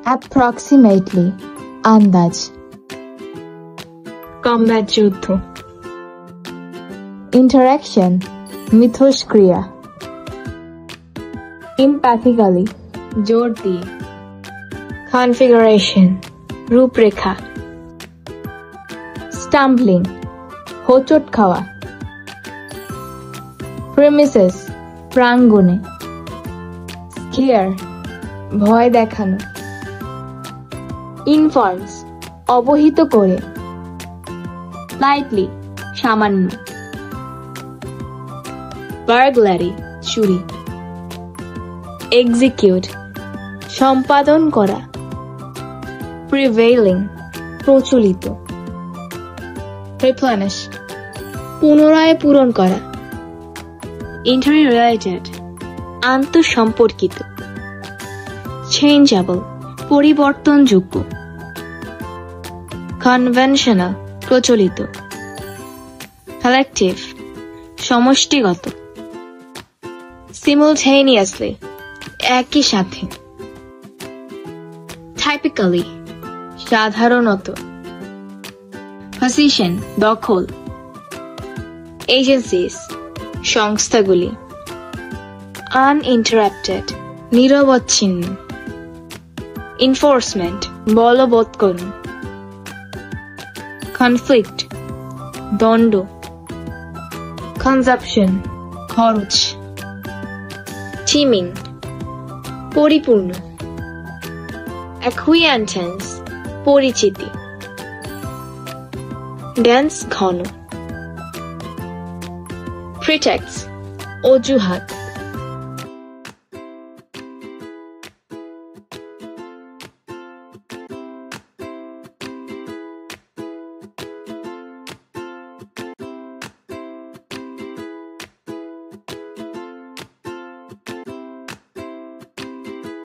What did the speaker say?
approximately আন্দাজ combat যুদ্ধ interaction মিথস্ক্রিয়া empathically জোর দিয়ে configuration রূপরেখা stumbling হোঁচট খাওয়া premises প্রাঙ্গণে scare ভয় দেখানো informs অবহিত করে lightly সামান্য burglary চুরি execute সম্পাদন করা prevailing প্রচলিত replenish পুনরায় পূরণ করা interrelated আন্তঃসম্পর্কিত changeable পরিবর্তনযোগ্য conventional প্রচলিত collective সমষ্টিগত simultaneously একই সাথে typically সাধারণত position দখল agencies সংস্থাগুলি uninterrupted নিরবচ্ছিন্ন enforcement বলবৎকরণ conflict দ্বন্দ্ব consumption খরচ teeming পরিপূর্ণ acquaintance পরিচিতি dense ঘন pretext অজুহাত